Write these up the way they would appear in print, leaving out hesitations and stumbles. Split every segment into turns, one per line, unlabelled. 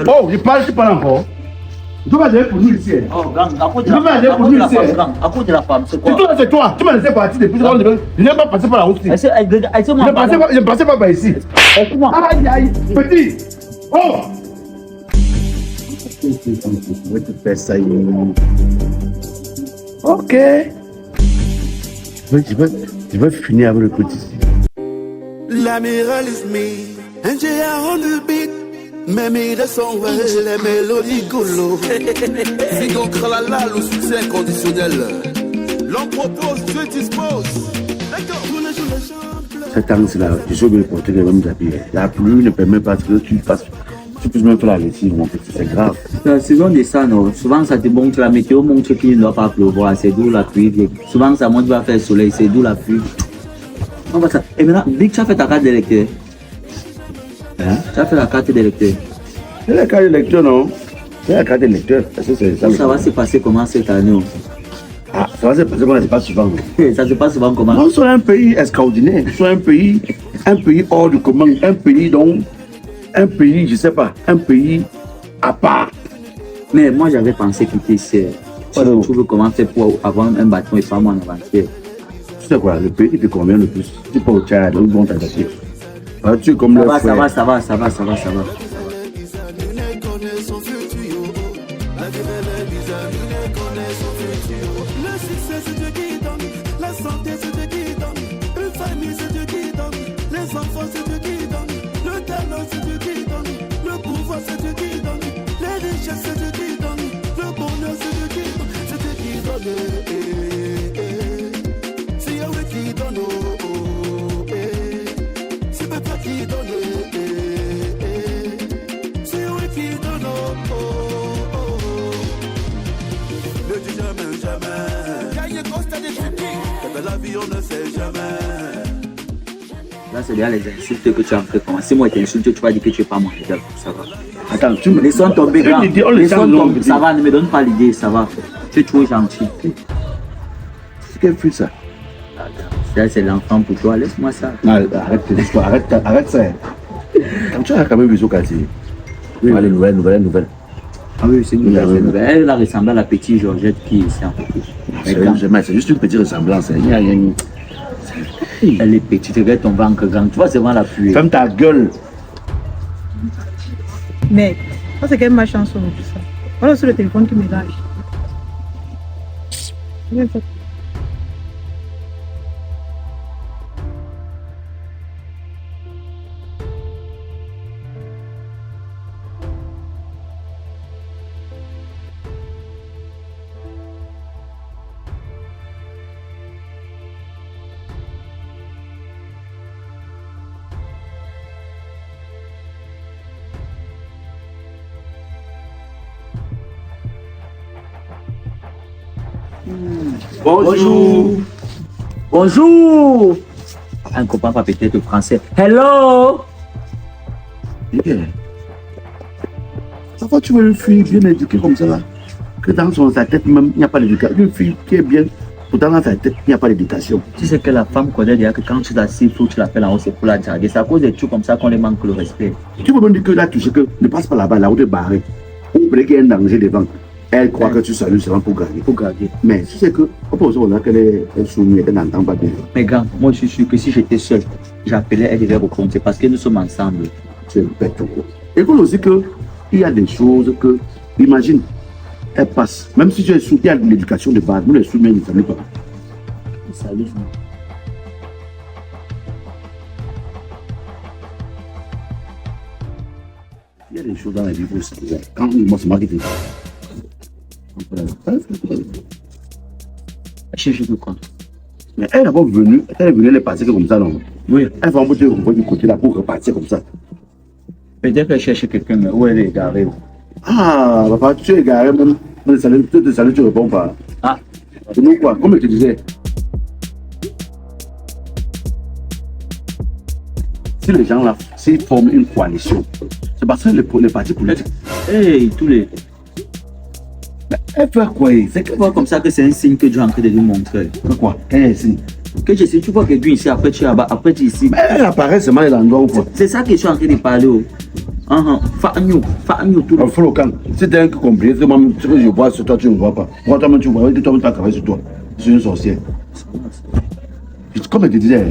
Oh, je parle encore. Tu vas aller pour nous ici.
Oh, gang, à cause de la femme, c'est quoi?
C'est toi. Tu m'as laissé partir depuis longtemps. Je n'ai pas passé par la route. Je ne passais pas par ici. Aïe, aïe, petit. Oh! Je vais te faire ça. Ok. Je vais finir avec le petit.
L'amiral is me, and j'ai on the beat. Même il son les mélodies golo. Zigon kralala, le succès inconditionnel. L'on propose, je dispose. D'accord, vous les jouez.
Cette année-là, je suis obligé de porter les mêmes habits. La pluie ne permet pas que tu passes. Tu peux même faire la lessive, mon petit, c'est grave.
La saison de ça, non. Souvent, ça te montre, la météo montre qu'il ne doit pas pleuvoir. C'est d'où la pluie. Souvent, ça montre qu'il va faire soleil. C'est d'où la pluie. Et maintenant, Big, tu as fait ta carte d'électeur.
Hein?
Tu as fait la carte d'électeur.
C'est la carte d'électeur, non? C'est la carte d'électeur.
Ça va se passer comment cette année?
Ah, ça va se passer comment? C'est pas souvent.
Ça se passe souvent comment?
Non, c'est un pays extraordinaire. C'est un pays hors du commun. Un pays dont. Un pays, je sais pas, un pays à part.
Mais moi, j'avais pensé quitter c'est. Tu veux comment faire pour avoir un bâton et pas moi en aventure?
Tu sais quoi, le pays qui te convient le plus, tu peux au Tchad, où ils vont t'attaquer. Tu es comme le frère.
Ça va.
La santé, c'est Dieu qui donne. Une famille, c'est Dieu qui donne. Les enfants, c'est Dieu qui donne. Le talent, c'est Dieu qui donne. Le pouvoir, c'est Dieu qui donne. Les richesses, c'est Dieu qui donne. Le bonheur, c'est Dieu qui donne. C'est Dieu qui donne. C'est Yahweh qui donne. C'est Papa qui donne. C'est Yahweh qui donne. Ne dis jamais. Gagne constat des trucs. La vie, on ne sait jamais.
Là, c'est déjà les insultes que tu as fait. Si moi, je t'insulte, tu vas dire que tu n'es pas mon leader. Ça va.
Attends, tu me
laissons tomber, grand. Ça va, ne me donne pas l'idée, ça va. Tu es trop gentil.
C'est quelle fille ça?
Ça, c'est l'enfant pour toi, laisse-moi ça.
Non, arrête ça. Quand tu as quand même vu au quartier. Oui, les nouvelles.
Ah oui, c'est une nouvelle. Elle a ressemblé à la petite Georgette qui est ici en fait.
C'est juste une petite ressemblance. Il n'y a rien.
Elle est petite, regarde ton ventre grand. Tu vois, c'est vraiment la pluie.
Ferme ta gueule.
Mec, ça c'est quand même ma chanson tout ça. Voilà sur le téléphone qui me lâche.
Bonjour. Un copain va peut-être français. Hello.
Ça va, tu veux une fille bien éduquée comme ça là? Que dans sa tête même, il n'y a pas d'éducation. Une fille qui est bien, pourtant dans sa tête, il n'y a pas d'éducation.
Tu sais que la femme connaît déjà que quand tu la siffles, tu l'appelles en haut, c'est pour la draguer. C'est à cause des trucs comme ça qu'on les manque le respect.
Tu peux me dire que là, tu sais que ne passe pas là-bas, la route est barrée. Ou peut-être qu'il y a un danger devant. Elle croit que tu salues seulement pour gagner. Mais tu sais que, on a qu'elle est soumise, elle n'entend pas bien.
Mais grand, moi je suis sûr que si j'étais seul, j'appelais, elle devait répondre. C'est parce que nous sommes ensemble.
Tu es bête. Et puis aussi qu'il y a des choses que, imagine, elle passe. Même si tu es sous, il y a de l'éducation de base, nous les soumis, ils ne savent pas.
Salut.
Il y a des choses dans la vie où quand moi c'est moi qui te dis.
Je te compte.
Mais elle n'est pas venue, elle est venue les passer comme ça, non? Oui. Elle va monter du côté là pour repartir comme ça.
Peut-être qu'elle cherche quelqu'un, mais où elle est garée?
Ah, papa, tu es garé même. Salut, tu réponds pas.
Ah.
C'est nous quoi, comme je te disais. Si les gens là, s'ils forment une coalition, c'est parce que les partis politiques.
Hey, tous les.
Elle fait quoi?
C'est que vois comme ça que c'est un signe que Dieu est en train de lui montrer.
Quoi? Quel est le signe?
Que je sais, tu vois quelqu'un ici, après tu es là-bas, après tu es ici.
Mais elle apparaît seulement dans l'endroit ou quoi?
C'est ça que je suis en train de parler. Fagnou, tout le
Un flocon. C'est un qui compris. Ce que je vois sur toi, tu ne vois pas. Pourquoi toi, tu vois que toi, tu as travaillé sur toi. C'est une sorcière. Comme je te disais,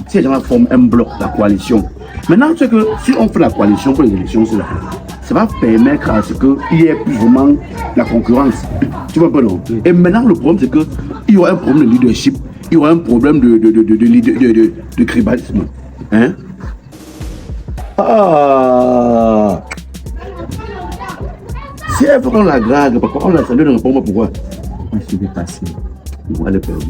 si les gens forment un bloc, la coalition. Maintenant, c'est que si on fait la coalition pour les élections, ça va permettre à ce qu'il y ait plus vraiment la concurrence. Tu vois pas, non? Et maintenant, le problème, c'est qu'il y aura un problème de leadership, il y aura un problème de tribalisme. Hein? Ah! Si elle veut qu'on la drague, pourquoi on la salue, ne répond pas pourquoi?
Moi, je suis dépassé.
Elle est perdue.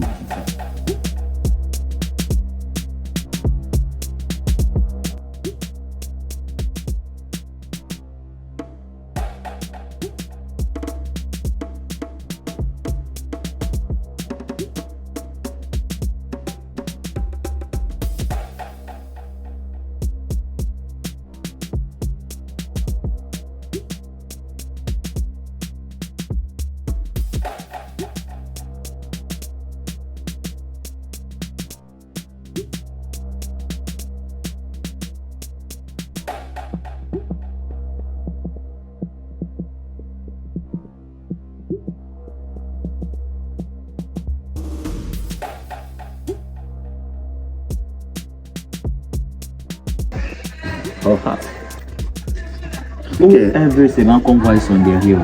Un veut seulement qu'on voit son derrière.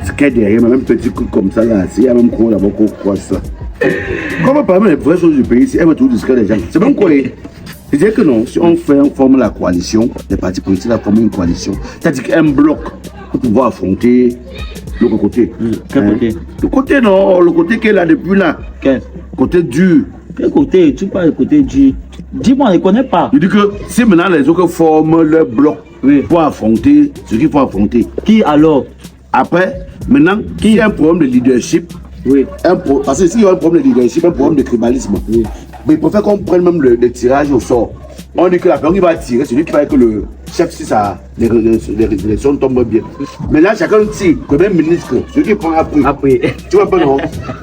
Ce qu'il y a derrière, même petit coup comme ça là, s'il y a même quoi là-bas qu'on croit ça. Comment parler des vraies choses du pays, si elle veut tout discret les gens. C'est même quoi? C'est-à-dire que non, si on forme la coalition, les partis politiques forment une coalition, c'est-à-dire qu'un bloc pour pouvoir affronter l'autre côté.
Quel côté?
Le côté non, le côté qu'elle a depuis là.
Quel?
Côté dur.
Quel côté? Tu parles du côté dur. Dis-moi, je ne connais pas.
Je dis que si maintenant les autres forment leur bloc pour affronter ce qu'il faut affronter.
Qui alors?
Après, maintenant, qu'il y a un problème de leadership, parce que s'il y a un problème de leadership, un problème de tribalisme, mais il préfère qu'on prenne même le tirage au sort. On dit que la personne qui va tirer, c'est lui qui va être le chef si ça, les élections tombent bien. Mais là, chacun tire, le même ministre, celui qui prend après. Tu vois pas, non?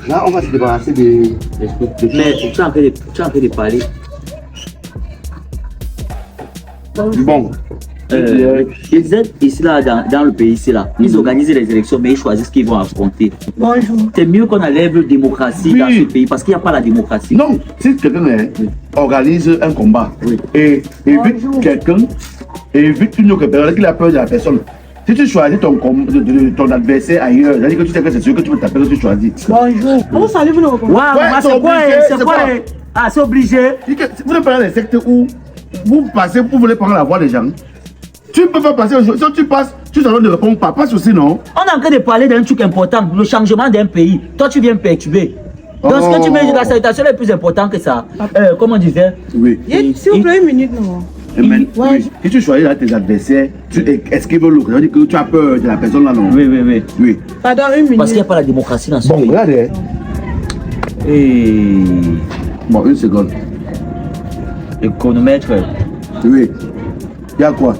Là, on va se débarrasser des
Mais tu es en train de parler.
Bon.
Ils aident ici là, dans le pays ici là. Ils organisent les élections, mais ils choisissent ce qu'ils vont affronter.
Bonjour.
C'est mieux qu'on enlève la démocratie dans ce pays parce qu'il n'y a pas la démocratie.
Non, si quelqu'un organise un combat et évite quelqu'un, évite une autre personne qui a peur de la personne. Si tu choisis ton adversaire ailleurs, c'est-à-dire que tu sais que c'est celui que tu veux taper, que tu choisis.
Bonjour. Comment saluez-vous le repas?
Ouais, c'est quoi? Ah, c'est obligé.
Vous ne parlez des sectes où vous passez, vous voulez prendre la voix des gens. Tu ne peux pas passer aujourd'hui. Si tu passes, tu ne réponds pas. Pas souci, non?
On est en train de parler d'un truc important, le changement d'un pays. Toi, tu viens perturber. Donc, ce que tu veux, la salutation est plus importante que ça. Comment on disait?
Oui.
S'il vous plaît, une minute, non?
Oui. Si tu choisis là, tes adversaires, tu esquives l'autre. Ça veut dire que tu as peur de la personne là, non? Oui.
Pardon, une minute.
Parce qu'il n'y a pas la démocratie dans ce pays.
Bon, regardez. Bon, une seconde.
Économètre.
Oui. Il y a quoi?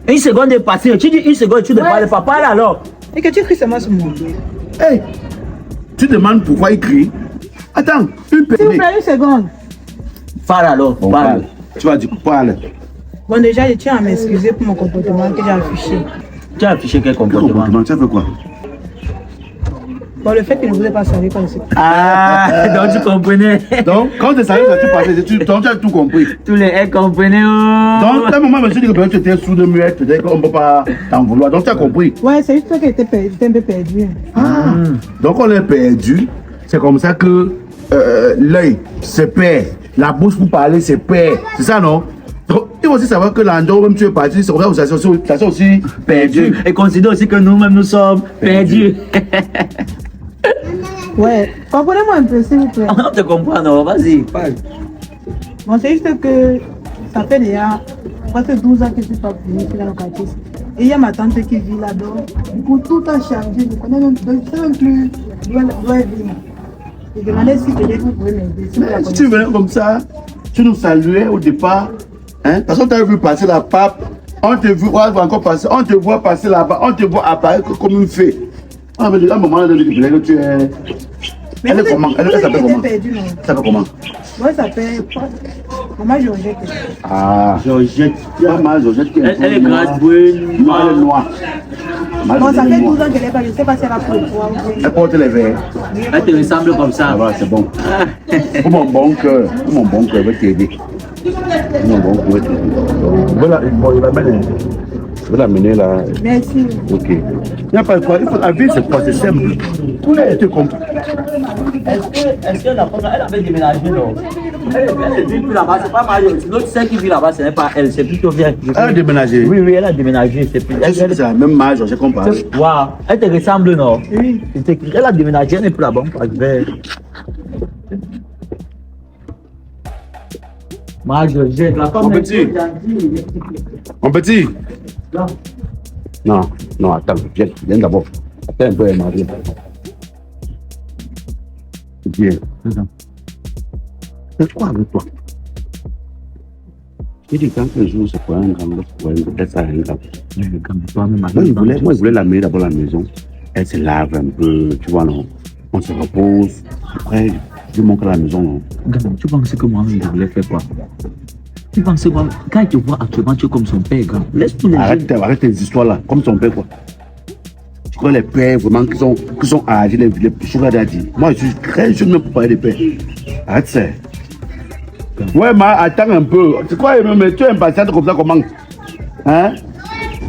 Une seconde est passée. Tu dis une seconde, tu ne parles pas. Parle alors.
Et que tu cries seulement sur moi.
Hey! Tu demandes pourquoi il crie? Attends, une
S'il vous
petite.
plaît, une seconde.
Parle alors.
Bon,
Parle.
tu vas dire parle.
Bon, déjà, je tiens à m'excuser pour mon comportement que j'ai affiché.
Tu as affiché quel
Quel
comportement?
comportement? Tu as fait quoi?
Bon, le fait qu'il ne vous ait pas salué comme c'est.
Ah, donc tu comprenais.
Donc, quand tu savais que tu passais, donc tu as tout compris.
Tous les aides comprenaient.
Donc, à un moment, je me suis dit que peut-être tu étais sous de muette, peut-être qu'on ne peut pas t'en vouloir. Donc, tu as compris.
Ouais, c'est juste qu'elle était un peu perdue.
Ah. Donc, on est perdu. C'est comme ça que l'œil se perd. La bouche pour parler se perd. C'est ça, non? Donc, il faut aussi savoir que l'endroit où même tu es parti, c'est comme ça, ça aussi perdu.
Et considère aussi que nous-mêmes nous sommes perdus.
Ouais, comprenez-moi un peu, s'il vous plaît.
On te comprend, non? Vas-y, parle.
Bon, c'est juste que ça fait déjà presque 12 ans que je ne suis pas venue ici dans le quartier. Et il y a ma tante qui vit là-bas. Du coup, tout a changé. Je connais même, je ne sais même plus d'où elle vient. Je demandais si peut-être vous pouvez m'aider.
Mais si tu venais comme ça, tu nous saluais au départ. Hein? Parce qu'on t'a vu passer la pape, on te voit encore passer, on te voit passer là-bas, on te voit apparaître comme une fée. Ah, mais à un moment donné, que tu es. Elle est comment? Elle s'appelle comment?
Perdu, non?
Elle s'appelle comment?
Moi, ça s'appelle Maman Georgette.
Ah,
Georgette.
Maman Georgette.
Elle est grasse, brune.
Non, elle est noire.
Bon, ça fait 12 ans qu'elle est pas, je ne sais pas si elle a pris le poids.
Elle porte les verres.
Elle te ressemble comme
Ça
ça.
va, c'est bon. Pour mon bon cœur, je vais t'aider. Pour mon bon cœur, je vais t'aider. Voilà, bon, il va mettre. Je vais l'amener là.
Merci.
Ok. Il n'y a pas de quoi. Il faut la vie, c'est quoi? C'est simple. Tout a été compris.
Est-ce que la femme, elle avait déménagé, non? Elle vit plus là-bas, c'est pas Mario. L'autre, celle qui vit là-bas, ce n'est pas elle, c'est plutôt bien.
Elle a déménagé.
Oui, oui, elle a déménagé. C'est plus.
C'est la même âge, je comprends.
Waouh, elle te ressemble, non?
Oui.
Elle a déménagé, elle n'est plus là-bas. Moi, j'ai la femme.
Mon petit. Mon petit. Non, non, attends, viens d'abord. Attends un peu, Marie. Viens. C'est quoi avec toi? Je dis quand un jour c'est pour un grand, pour peut-être ça un grand. Moi, je voulais l'amener d'abord à la maison. Elle se lave un peu, tu vois, non? On se repose. Après, je lui montre à la maison, non?
Tu penses que moi, je voulais faire quoi? Tu penses que moi, quand il te voit actuellement, tu es comme son père, grand. Laisse-nous les
Arrête tes histoires là, comme son père, quoi. Tu crois les pères vraiment qui sont âgés, les sugar daddy. Moi, je suis très jeune même pour parler des pères. Arrête ça. Ouais, mais attends un peu. Tu crois, mais tu es impatiente comme ça, comment? Hein?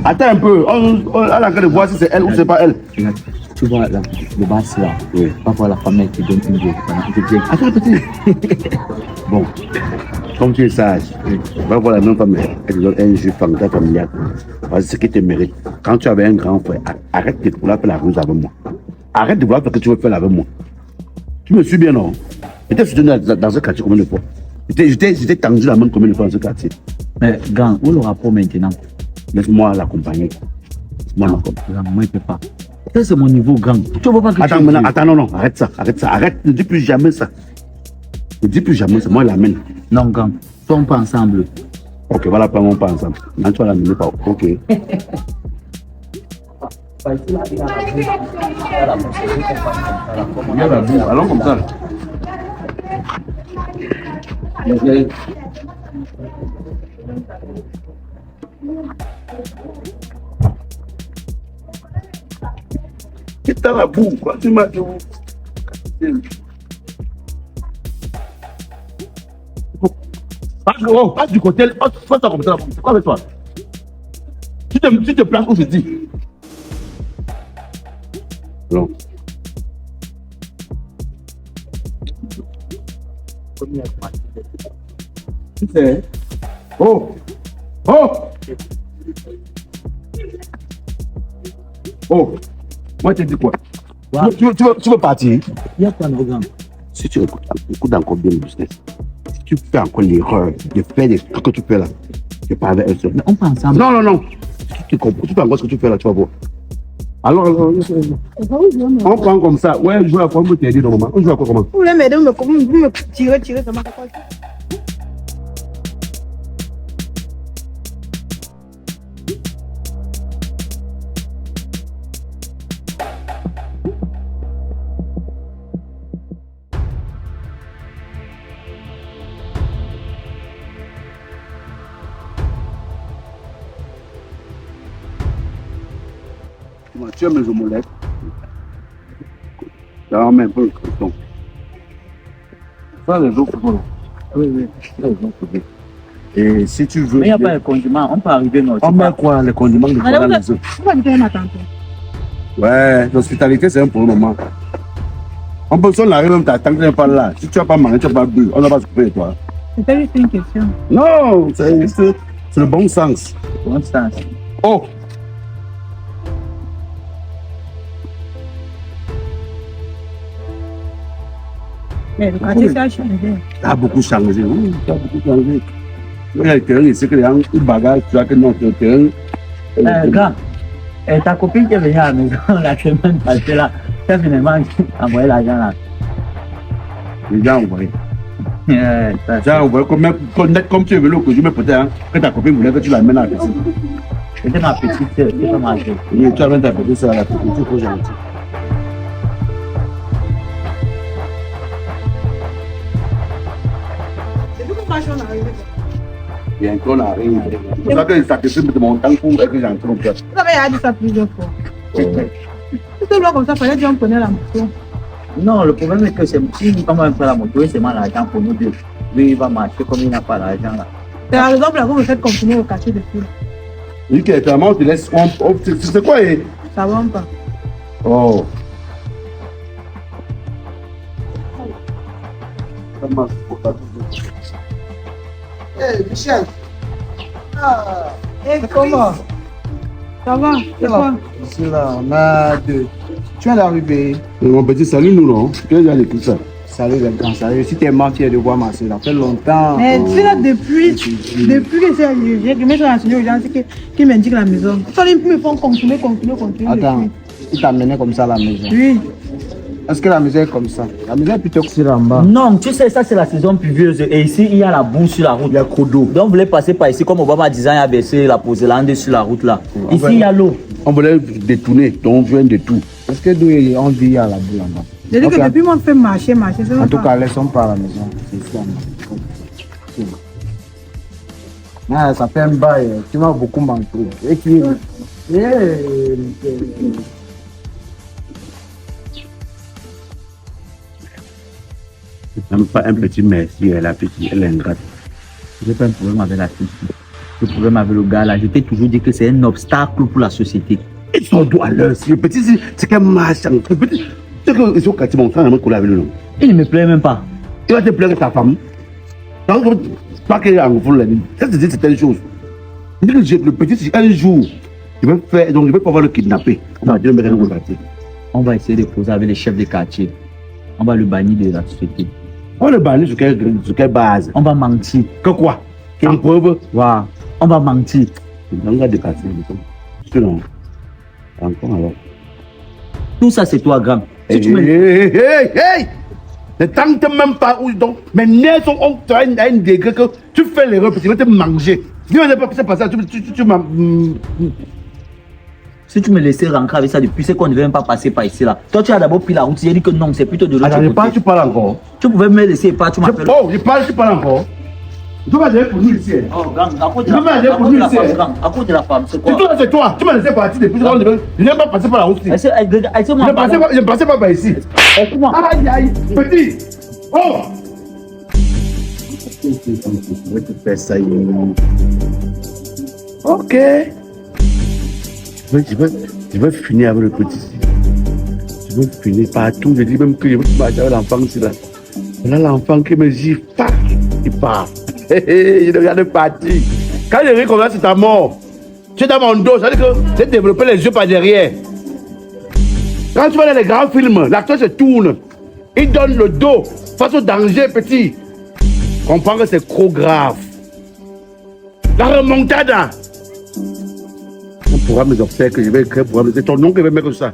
Attends un peu. On a qu'à voir si c'est elle ou c'est pas elle.
Tu vois là, le bas là,
Oui.
parfois la femme qui donne une joie.
Attends, petit. Bon, comme tu es sage, va voir la même femme, elle te donne un jeu familial. Parce que ce qui te mérite. Quand tu avais un grand frère, arrête de vouloir faire la ruse avec moi. Arrête de vouloir faire ce que tu veux faire avec moi. Tu me suis bien, non? J'étais soutenu dans ce quartier combien de fois? J'étais tendu la main combien de fois dans ce quartier?
Mais grand, où le rapport maintenant?
Laisse-moi l'accompagner. Moi,
Moi, il ne peut pas. Ça, c'est mon niveau grand. Tu vois pas que
attends, maintenant, attends, non, arrête ça, arrête, ne dis plus jamais ça. Ne dis plus jamais ça, moi, je l'amène.
Non, grand, sommes pas ensemble.
Ok, voilà, pas mon pas ensemble. Maintenant, tu vas l'amener pas. Ok. Allons comme ça. Qu'est-ce que t'as la boue, quoi? Tu m'as dit. Passe du côté, passe comme ça. Quoi avec toi? Tu te places où je dis. Non. Tu sais. Oh! Oh! Oh! Moi, je te dis quoi? Tu veux partir?
Il y a quoi, le grand?
Si tu écoutes encore bien le business, si tu fais encore l'erreur de faire des trucs que tu fais là, je parle avec elle seule.
Mais on part ensemble.
Non, non, non. Si tu comprends, tu fais encore ce que tu fais là, tu vas voir. Alors, on prend comme ça. Ouais, je joue à quoi? On peut t'aider normalement. On joue à quoi comment?
Vous voulez m'aider, vous me tirez, comment ça passe?
Tu aimes les omelettes? Ça met un peu le creston. Ça, les autres, bon.
Oui, oui.
Et si tu veux.
Mais il n'y a pas de condiment, on peut arriver dans
On met quoi? Les condiments de
Madame,
la maison.
vous invitez ma tante.
Ouais, l'hospitalité, c'est un pour le moment. On peut s'en arriver même ta tante n'est pas là. Si tu n'as pas mangé, tu n'as pas bu, on n'a pas s'occuper de toi.
C'était juste une question.
Non, c'est le bon sens.
Bon sens.
Oh!
Mais le quartier, ça a changé.
Ça a beaucoup changé. Oui, ça a beaucoup changé. Il y a le terrain ici, que les gens, ils bagarrent, tu vois que non, c'est le terrain.
Grand, ta copine qui est venue à la maison la semaine passée là, tu as finalement envoyé l'argent là.
Les gens envoyé. Tiens, envoyé comme tu es venu au Koujou, mais peut-être hein, que ta copine voulait que tu l'amènes à la piscine.
C'était ma petite sœur, c'est pas ma sœur.
Oui, tu amènes ta petite soeur à la piscine, tu es trop gentil.
fâche, on arrive.
Bientôt on arrive. C'est pour ça que ça te fait de mon temps pour que j'en trouve.
Vous avez dit ça plusieurs fois. Si tu bloques comme ça, fallait dire on prenait la moto.
Non, le problème est que c'est si on va faire la moto, c'est mal l'argent pour nous deux. Lui, il va marcher comme il n'a pas l'argent là.
C'est la raison pour laquelle vous faites continuer au quartier de filles.
Oui, clairement, on te laisse. C'est quoi?
Ça va pas.
Oh.
Hey, Michel. Ah,
Et
comment?
Ça va, c'est quoi?
C'est là, on a deux. Tu viens d'arriver.
Mon petit, salut nous, non? Quel genre d'équipe ça?
Salut les grands, salut. Si t'es fier de voir ma soeur, ça fait longtemps.
Mais tu sais là, depuis que c'est arrivé, je me suis renseigné aux gens qui m'indiquent la maison. Ils me font continuer.
Attends, il t'a amené comme ça à la maison.
Oui.
Est-ce que la maison est comme ça? La maison est plutôt que c'est là en bas.
Non, tu sais, ça c'est la saison pluvieuse. Et ici, il y a la boue sur la route.
Il y a trop d'eau.
Donc, vous voulez passer par ici, comme Obama disait, il a baissé la posélande sur la route là. Ici, il y a l'eau.
On voulait détourner, donc on vient de tout.
Est-ce que d'où on dit il y a la boue là-bas?
J'ai dit que depuis moi, on fait marcher.
En tout cas, laissons pas à la maison. C'est ici en bas. Ah, ça fait un bail. Tu m'as beaucoup manqué. Et qui
Même pas un petit merci, elle a petit, elle est ingrate.
J'ai pas un problème avec la fille. Le problème avec le gars là, je t'ai toujours dit que c'est un obstacle pour la société.
Ils sont doigts à l'heure. Le petit, c'est qu'un machin. Le petit, c'est que ils sont quartier, mon frère, il avec le
Il ne me plaît même pas.
Il va te plaire ta femme. Donc, pas qu'il y a un fou là. Ça, c'est certaines choses. Le petit, un jour, il va faire, donc il va pouvoir le kidnapper. Non, je ne vais pas le quartier.
On va essayer de poser avec les chefs de quartier. On va le bannir de la société.
On va le bannir sur quelle base?
On va mentir.
Que quoi? En preuve?
Wow. On va mentir.
On va décasser. Sinon, encore alors.
Tout ça, c'est toi, Gram. Si tu me...
Hey! Ne tente même pas où donc. Mes nerfs sont à un degré que tu fais l'erreur parce qu'il va te manger. Si on n'est pas passé, tu m'as.
Si tu me laissais rentrer avec ça depuis, c'est qu'on ne devait même pas passer par ici là. Toi, tu as d'abord pris la route. J'ai dit que non, c'est plutôt de l'autre
Attends,
côté.
tu parles encore.
Tu pouvais me laisser pas, tu m'appelles.
Oh, tu parles encore. Tu vas aller pour nous ici.
Oh, Gram, à cause de
Tu vas aller pour nous ici.
À cause de la femme, c'est quoi?
C'est toi. Tu m'as laissé partir depuis. Je n'ai pas passé par la route. Je ne passais pas par ici.
Écoute-moi.
Aïe, petit. Oh! Je vais te faire ça. Ok. Je vais finir avec le petit. Je vais finir partout. Je dis même que je vais marcher avec l'enfant ici là. Là, l'enfant qui me gifle, il part. Je ne regarde partir. Quand je ris comme ça, c'est ta mort. Tu es dans mon dos, ça veut dire que j'ai développé les yeux par derrière. Quand tu vas dans les grands films, l'acteur se tourne. Il donne le dos face au danger, petit. Comprends que c'est trop grave. La remontada. On pourra me observer que je vais écrire pour c'est ton nom qui va mettre ça.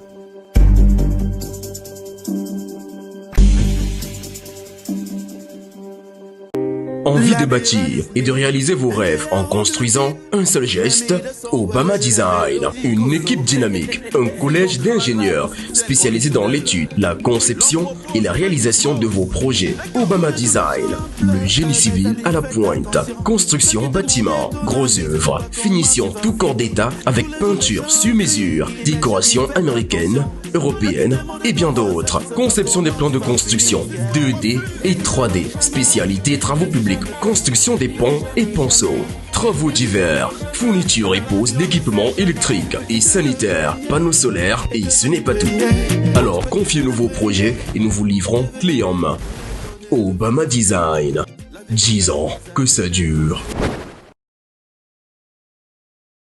Envie de bâtir et de réaliser vos rêves en construisant un seul geste? Obama Design, une équipe dynamique, un collège d'ingénieurs spécialisé dans l'étude, la conception et la réalisation de vos projets. Obama Design, le génie civil à la pointe, construction bâtiment, gros œuvres, finition tout corps d'état avec peinture sur mesure, décoration américaine, européenne et bien d'autres. Conception des plans de construction 2D et 3D, spécialité travaux publics, construction des ponts et ponceaux, travaux divers, fourniture et pose d'équipements électriques et sanitaires, panneaux solaires et ce n'est pas tout. Alors confiez-nous vos projets et nous vous livrons clé en main. Obama Design, 10 ans que ça dure.